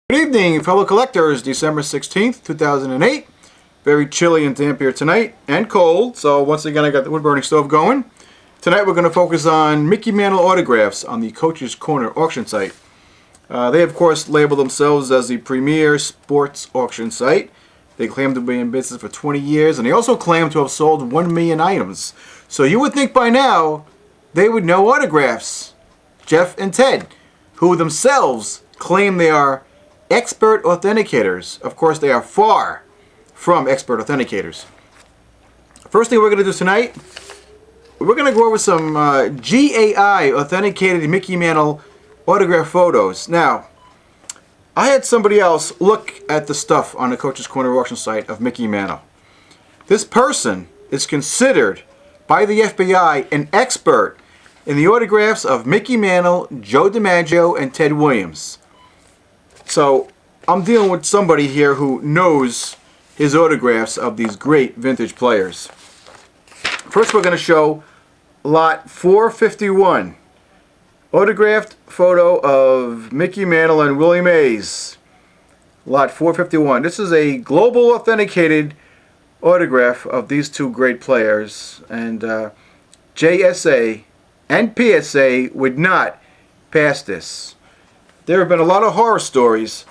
Good evening, fellow collectors. December 16th, 2008. Very chilly and damp here tonight, and cold. So once again, I got the wood burning stove going. Tonight we're going to focus on Mickey Mantle autographs on the Coach's Corner auction site. They of course label themselves as the premier sports auction site. They claim to be in business for 20 years, and they also claim to have sold 1 million items. So you would think by now they would know autographs. Jeff and Ted, who themselves claim they are expert authenticators. Of course, they are far from expert authenticators. First thing we're going to do tonight, we're going to go over some GAI authenticated Mickey Mantle autograph photos. Now, I had somebody else look at the stuff on the Coach's Corner auction site of Mickey Mantle. This person is considered by the FBI an expert in the autographs of Mickey Mantle, Joe DiMaggio, and Ted Williams. So I'm dealing with somebody here who knows his autographs of these great vintage players. First we're going to show lot 451. Autographed photo of Mickey Mantle and Willie Mays. Lot 451. This is a global authenticated autograph of these two great players. And JSA and PSA would not pass this. There have been a lot of horror stories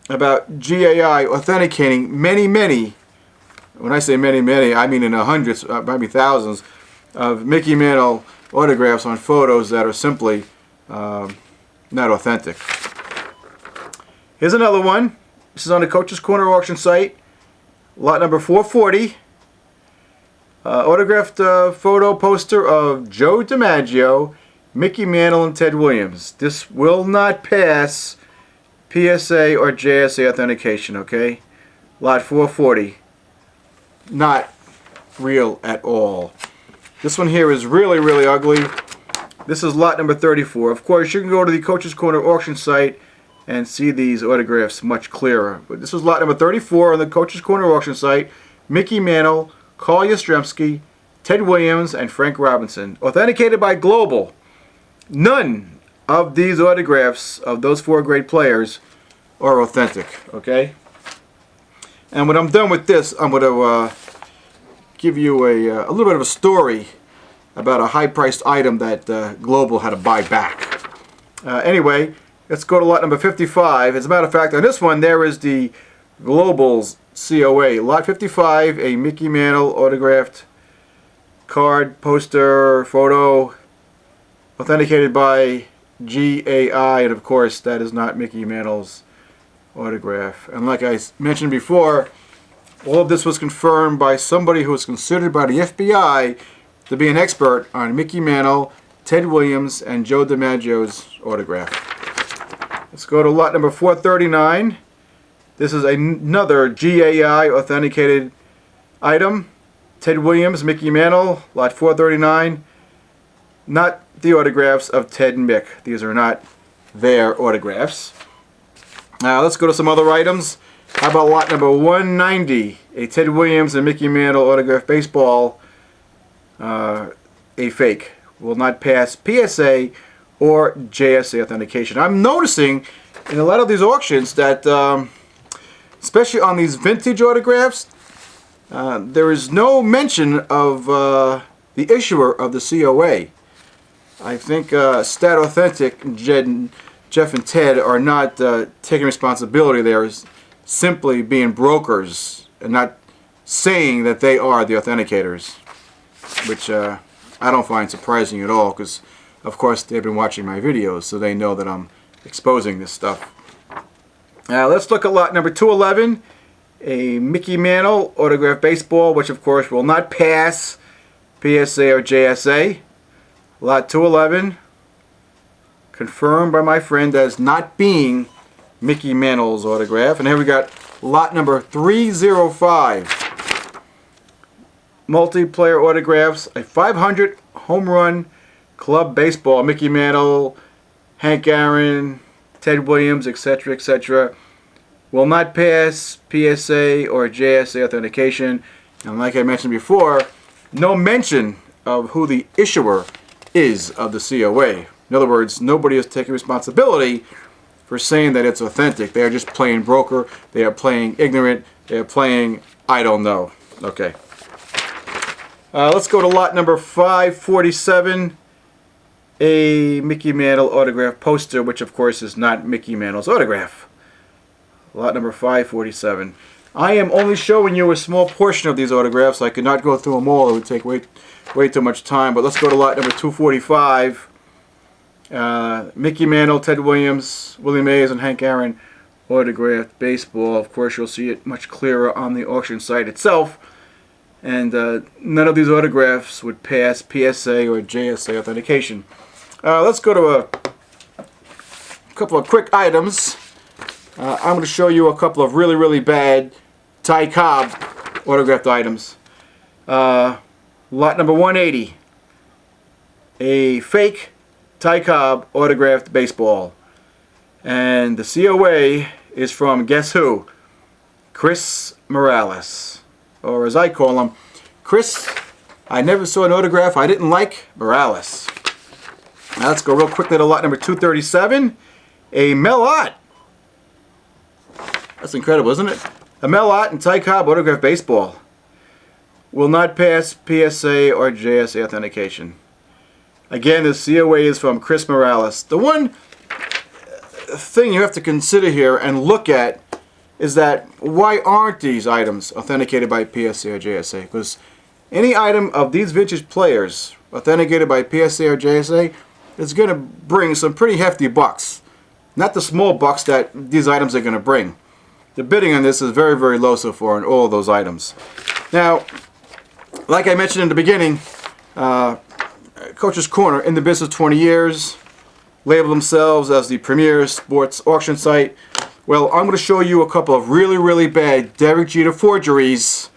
about GAI authenticating many, when I say many, I mean in the hundreds, maybe thousands, of Mickey Mantle autographs on photos that are simply not authentic. Here's another one. This is on the Coach's Corner auction site. Lot number 440. Autographed photo poster of Joe DiMaggio, Mickey Mantle, and Ted Williams. This will not pass PSA or JSA authentication, okay? Lot 440. Not real at all. This one here is really ugly. This is lot number 34. Of course, you can go to the Coach's Corner auction site and see these autographs much clearer. But this is lot number 34 on the Coach's Corner auction site. Mickey Mantle, Carl Yastrzemski, Ted Williams, and Frank Robinson. Authenticated by Global. None of these autographs of those four great players are authentic, okay? And when I'm done with this, I'm going to give you a little bit of a story about a high-priced item that Global had to buy back. Anyway, let's go to lot number 55. As a matter of fact, on this one, there is the Global's COA. Lot 55, a Mickey Mantle autographed card, poster, photo, authenticated by GAI, and of course that is not Mickey Mantle's autograph. And like I mentioned before, all of this was confirmed by somebody who was considered by the FBI to be an expert on Mickey Mantle, Ted Williams, and Joe DiMaggio's autograph. Let's go to lot number 439. This is another GAI authenticated item. Ted Williams, Mickey Mantle, lot 439. Not the autographs of Ted and Mick. These are not their autographs. Now let's go to some other items. How about lot number 190? A Ted Williams and Mickey Mantle autographed baseball. A fake. Will not pass PSA or JSA authentication. I'm noticing in a lot of these auctions that, especially on these vintage autographs, there is no mention of the issuer of the COA. I think Stat Authentic, Jeff and Ted are not taking responsibility there, is simply being brokers and not saying that they are the authenticators, which I don't find surprising at all, because of course they've been watching my videos, so they know that I'm exposing this stuff. Now let's look at lot number 211, a Mickey Mantle autographed baseball, which of course will not pass PSA or JSA. Lot 211, confirmed by my friend as not being Mickey Mantle's autograph. And here we got lot number 305. Multiplayer autographs, a 500 home run club baseball, Mickey Mantle, Hank Aaron, Ted Williams, etc., etc. Will not pass PSA or JSA authentication. And like I mentioned before, no mention of who the issuer is of the COA. In other words, nobody is taking responsibility for saying that it's authentic. They are just playing broker. They are playing ignorant. They are playing I don't know. Okay. Let's go to lot number 547. A Mickey Mantle autograph poster, which of course is not Mickey Mantle's autograph. Lot number 547. I am only showing you a small portion of these autographs. I could not go through them all. It would take way too much time. But let's go to lot number 245. Mickey Mantle, Ted Williams, Willie Mays, and Hank Aaron autographed baseball. Of course, you'll see it much clearer on the auction site itself. And none of these autographs would pass PSA or JSA authentication. Let's go to a couple of quick items. I'm going to show you a couple of really bad Ty Cobb autographed items. Lot number 180. A fake Ty Cobb autographed baseball. And the COA is from, guess who? Chris Morales. Or as I call him, Chris, I never saw an autograph I didn't like, Morales. Now let's go real quickly to lot number 237. A Mel Ott. That's incredible, isn't it? A Mel Ott and Ty Cobb autographed baseball. Will not pass PSA or JSA authentication. Again, the COA is from Chris Morales. The one thing you have to consider here and look at is that why aren't these items authenticated by PSA or JSA? Because any item of these vintage players authenticated by PSA or JSA is going to bring some pretty hefty bucks. Not the small bucks that these items are going to bring. The bidding on this is very low so far on all of those items. Now, like I mentioned in the beginning, Coach's Corner, in the business 20 years, label themselves as the premier sports auction site. Well, I'm going to show you a couple of really bad Derek Jeter forgeries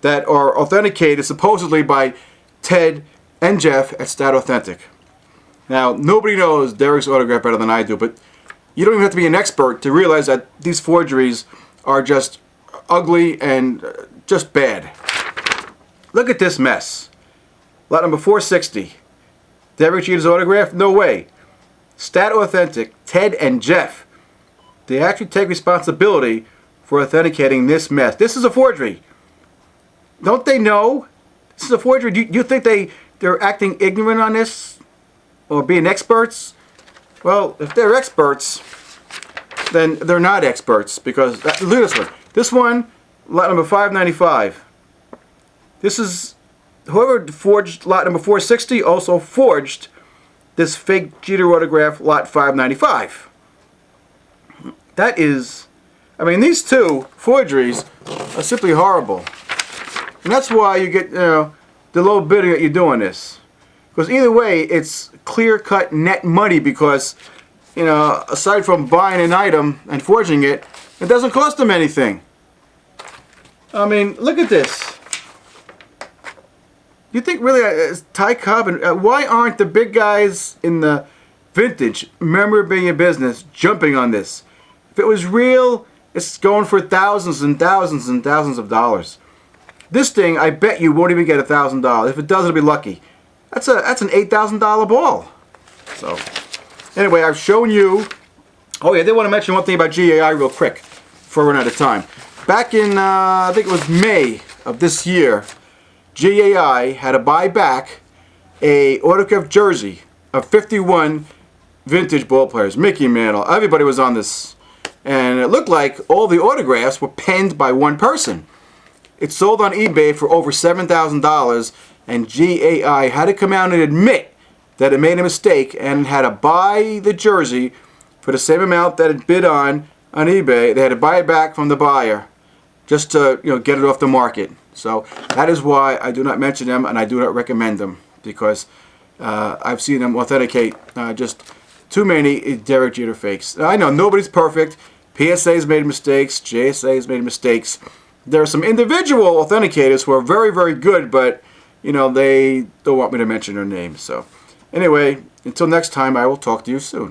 that are authenticated supposedly by Ted and Jeff at Stat Authentic. Now, nobody knows Derek's autograph better than I do, but you don't even have to be an expert to realize that these forgeries are just ugly and just bad. Look at this mess. Lot number 460. Derek Jeter's autograph? No way. Stat Authentic, Ted and Jeff. They actually take responsibility for authenticating this mess. This is a forgery. Don't they know? This is a forgery. Do you think they're acting ignorant on this? Or being experts? Well, if they're experts, then they're not experts. Because, look at this one. This one, lot number 595. This is, whoever forged lot number 460 also forged this fake Jeter autograph, lot 595. That is, I mean, these two forgeries are simply horrible. And that's why you get, the low bidding that you're doing this. Because either way, it's clear-cut net money because, aside from buying an item and forging it, it doesn't cost them anything. I mean, look at this. You think really Ty Cobb and why aren't the big guys in the vintage memorabilia business jumping on this? If it was real, it's going for thousands and thousands and thousands of dollars. This thing, I bet you won't even get $1,000. If it does, it'll be lucky. That's an $8,000 ball. So, anyway, I've shown you. Oh yeah, I did want to mention one thing about GAI real quick before we run out of time. Back in I think it was May of this year, GAI had to buy back a autographed jersey of 51 vintage ball players. Mickey Mantle, everybody was on this. And it looked like all the autographs were penned by one person. It sold on eBay for over $7,000, and GAI had to come out and admit that it made a mistake and had to buy the jersey for the same amount that it bid on eBay. They had to buy it back from the buyer just to get it off the market. So that is why I do not mention them and I do not recommend them, because I've seen them authenticate just too many Derek Jeter fakes. Now, I know nobody's perfect. PSA's made mistakes. JSA's made mistakes. There are some individual authenticators who are very good, but they don't want me to mention their names. So anyway, until next time, I will talk to you soon.